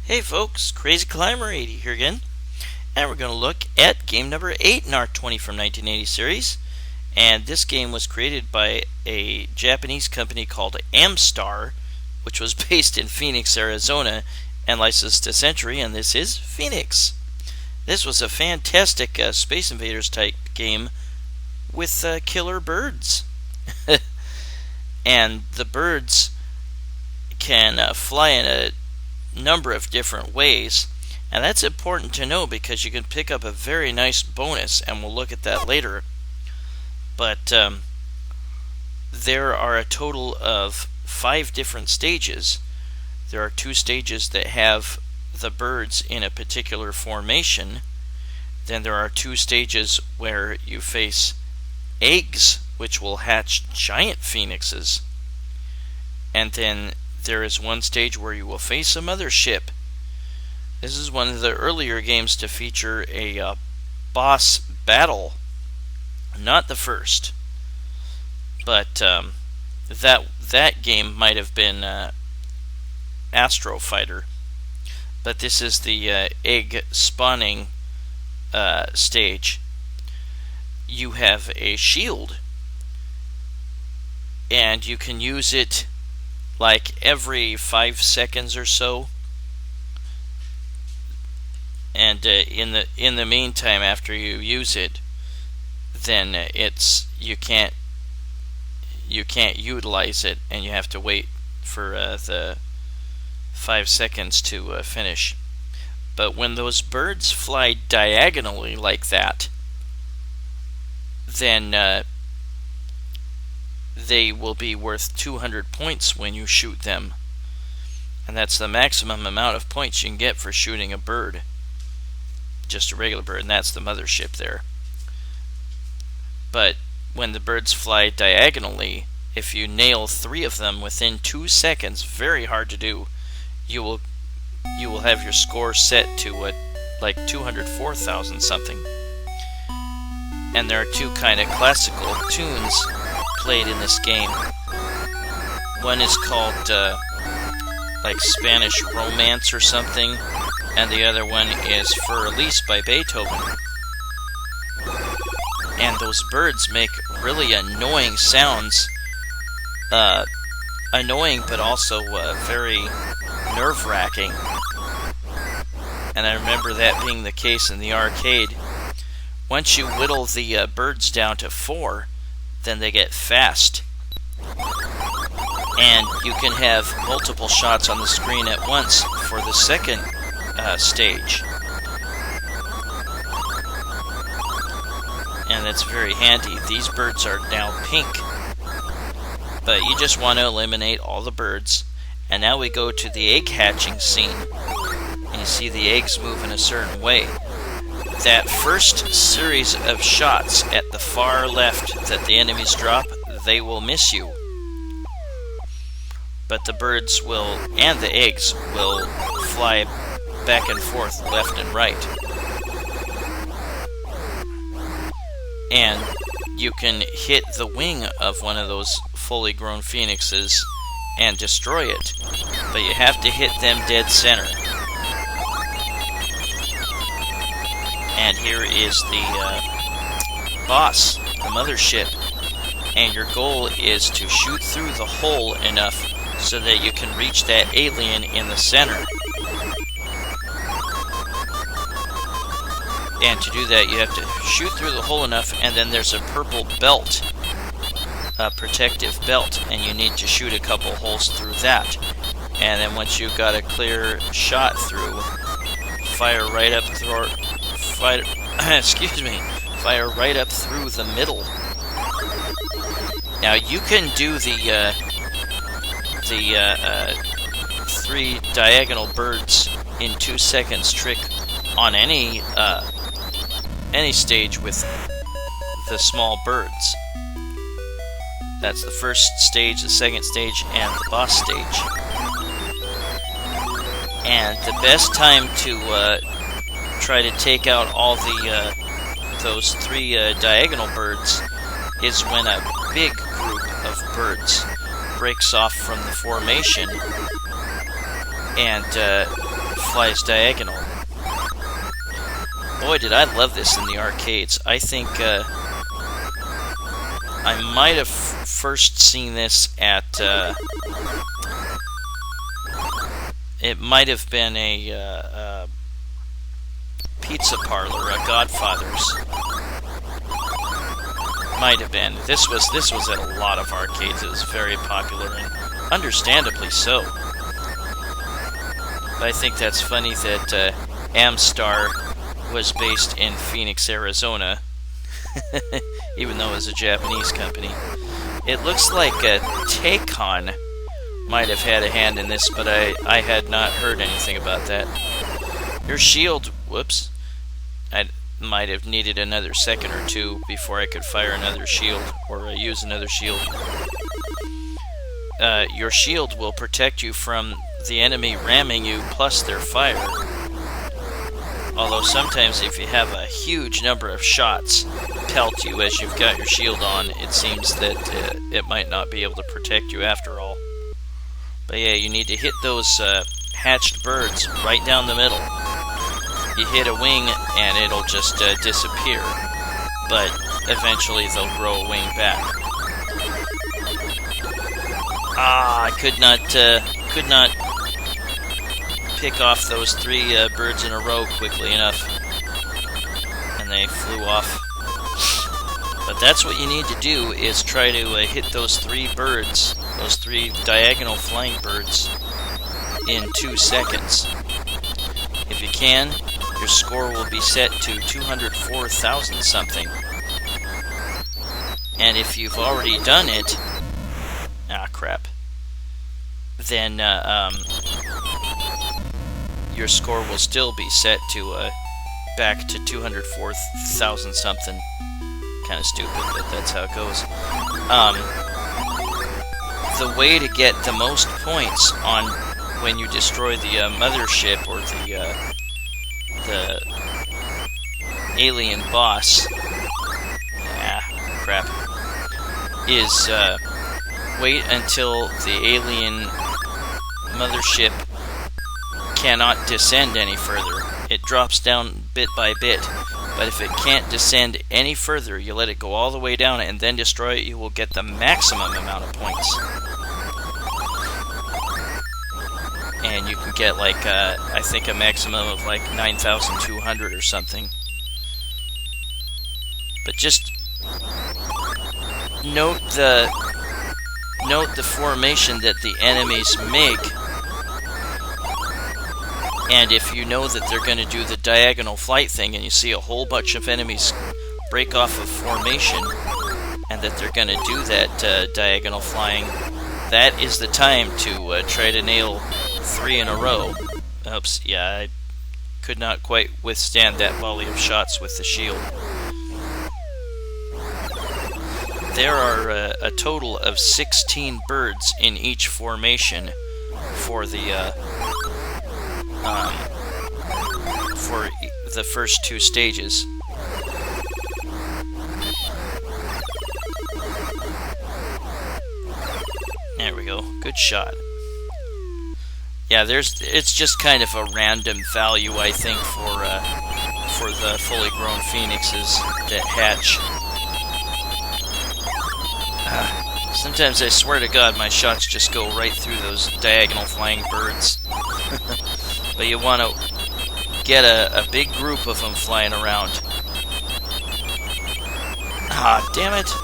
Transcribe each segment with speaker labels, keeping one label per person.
Speaker 1: Hey folks, Crazy Climber 80 here again, and we're going to look at game number 8 in our 20 from 1980 series. And this game was created by a Japanese company called Amstar, which was based in Phoenix, Arizona, and licensed to Centuri, and this is Phoenix. This was a fantastic Space Invaders-type game with killer birds. And the birds can fly in a number of different ways, and that's important to know because you can pick up a very nice bonus, and we'll look at that later. But there are a total of 5 different stages. There are 2 stages that have the birds in a particular formation. Then there are 2 stages where you face eggs, which will hatch giant phoenixes. And then there is 1 stage where you will face a mothership. This is one of the earlier games to feature a boss battle. Not the first, but that game might have been Astro Fighter. But this is the egg spawning stage. You have a shield, and you can use it like every 5 seconds or so. And in the meantime, after you use it, then you can't utilize it, and you have to wait for the 5 seconds to finish. But when those birds fly diagonally like that, then they will be worth 200 points when you shoot them. And that's the maximum amount of points you can get for shooting a bird. Just a regular bird, and that's the mothership there. But when the birds fly diagonally, if you nail 3 of them within 2 seconds, very hard to do, you will have your score set to like 204,000 something. And there are 2 kind of classical tunes played in this game. One is called like Spanish Romance or something, and the other one is for Elise by Beethoven. And those birds make really annoying sounds. Annoying, but also very nerve-wracking. And I remember that being the case in the arcade. Once you whittle the birds down to 4, then they get fast. And you can have multiple shots on the screen at once for the second stage. And that's very handy. These birds are now pink. But you just want to eliminate all the birds. And now we go to the egg hatching scene. And you see the eggs move in a certain way. That first series of shots at the far left that the enemies drop, they will miss you. But the birds will, and the eggs, will fly back and forth, left and right. And you can hit the wing of one of those fully grown phoenixes and destroy it. But you have to hit them dead center. And here is the boss, the mothership. And your goal is to shoot through the hole enough so that you can reach that alien in the center. And to do that, you have to shoot through the hole enough, and then there's a purple belt, a protective belt, and you need to shoot a couple holes through that. And then once you've got a clear shot through, fire right up through. Fire right up through the middle. Now you can do the 3 diagonal birds in 2 seconds trick on any stage with the small birds. That's the first stage, the second stage, and the boss stage. And the best time to try to take out all those 3 diagonal birds is when a big group of birds breaks off from the formation and flies diagonal. Boy, did I love this in the arcades. I think I might have first seen this at... it might have been a pizza parlor, a Godfather's. Might have been. This was at a lot of arcades. It was very popular, and understandably so. But I think that's funny that Amstar was based in Phoenix, Arizona, even though it was a Japanese company. It looks like Tehkan might have had a hand in this, but I had not heard anything about that. Your shield, whoops, I might have needed another second or two before I could fire another shield, or use another shield. Your shield will protect you from the enemy ramming you plus their fire. Although sometimes if you have a huge number of shots pelt you as you've got your shield on, it seems that it might not be able to protect you after all. But yeah, you need to hit those hatched birds right down the middle. You hit a wing and it'll just disappear, but eventually they'll grow a wing back. I could not pick off those 3 birds in a row quickly enough, and they flew off. But that's what you need to do, is try to hit those 3 birds, those 3 diagonal flying birds, in 2 seconds. If you can, your score will be set to 204,000 something. And if you've already done it, crap, then your score will still be set to back to 204,000 something. Kind of stupid, but that's how it goes. The way to get the most points on when you destroy the mothership or the alien boss, crap, is wait until the alien mothership cannot descend any further. It drops down bit by bit, but if it can't descend any further, you let it go all the way down and then destroy it, you will get the maximum amount of points. And you can get like, I think a maximum of like 9,200 or something. But just note the formation that the enemies make. And if you know that they're going to do the diagonal flight thing, and you see a whole bunch of enemies break off of formation, and that they're going to do that diagonal flying, that is the time to try to nail 3 in a row. Oops, yeah, I could not quite withstand that volley of shots with the shield. There are a total of 16 birds in each formation for the first 2 stages. There we go. Good shot. Yeah, it's just kind of a random value, I think, for the fully grown phoenixes that hatch. Sometimes I swear to God my shots just go right through those diagonal flying birds. But you want to get a big group of them flying around. Damn it!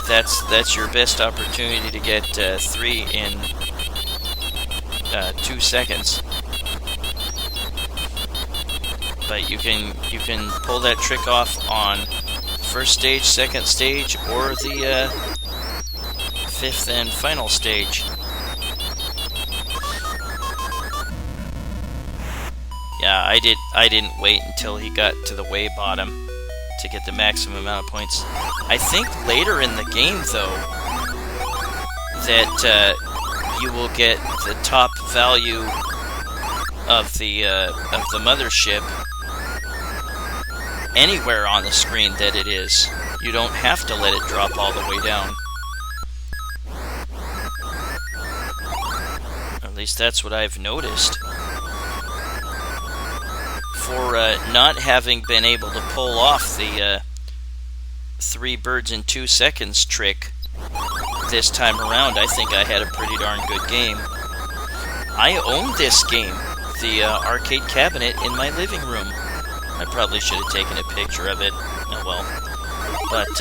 Speaker 1: That's your best opportunity to get 3 in 2 seconds. But you can pull that trick off on first stage, second stage, or the 5th and final stage. Yeah, I didn't wait until he got to the way bottom to get the maximum amount of points. I think later in the game, though, that you will get the top value of the mothership anywhere on the screen that it is. You don't have to let it drop all the way down. At least that's what I've noticed. for not having been able to pull off the 3 birds in 2 seconds trick this time around. I think I had a pretty darn good game. I own this game, the arcade cabinet in my living room. I probably should have taken a picture of it. Oh well. But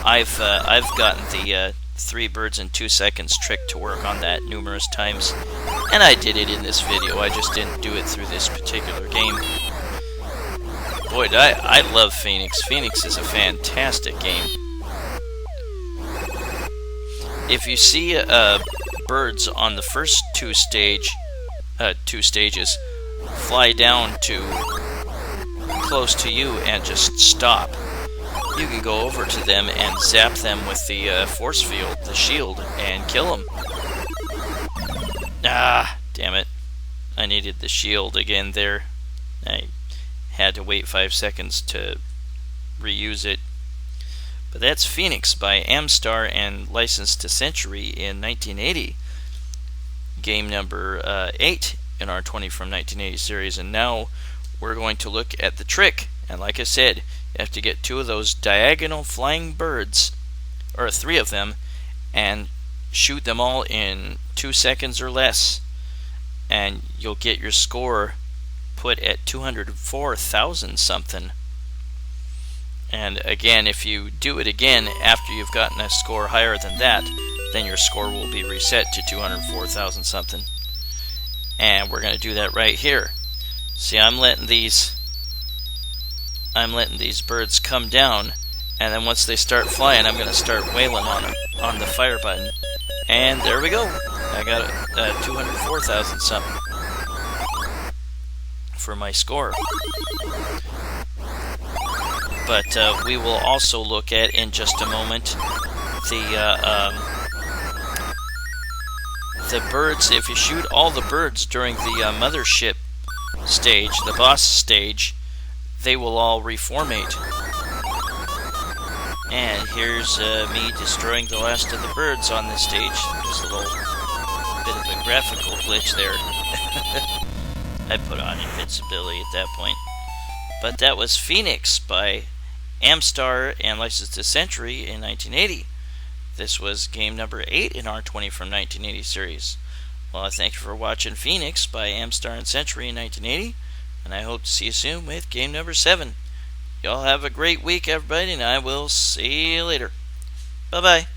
Speaker 1: I've gotten the 3 birds in 2 seconds trick to work on that numerous times, and I did it in this video. I just didn't do it through this particular game. Boy, I love Phoenix. Phoenix is a fantastic game. If you see birds on the first 2 stages fly down to close to you and just stop, you can go over to them and zap them with the force field, the shield, and kill them. Ah, damn it. I needed the shield again there. I had to wait 5 seconds to reuse it. But that's Phoenix by Amstar and licensed to Centuri in 1980. Game number 8 in our 20 from 1980 series. And now we're going to look at the trick. And like I said, you have to get 2 of those diagonal flying birds, or 3 of them, and shoot them all in 2 seconds or less. And you'll get your score put at 204,000 something. And again, if you do it again after you've gotten a score higher than that, then your score will be reset to 204,000 something. And we're going to do that right here. See, I'm letting these birds come down, and then once they start flying, I'm going to start wailing on them on the fire button. And there we go. I got 204,000 something for my score. But we will also look at in just a moment the birds. If you shoot all the birds during the mothership stage, the boss stage, they will all reformate. And here's me destroying the last of the birds on this stage. Just a little bit of a graphical glitch there. I put on invincibility at that point. But that was Phoenix by Amstar and licensed to Centuri in 1980. This was game number 8 in our 20 from 1980 series. Well, I thank you for watching Phoenix by Amstar and Centuri in 1980, and I hope to see you soon with game number 7. Y'all have a great week, everybody, and I will see you later. Bye-bye.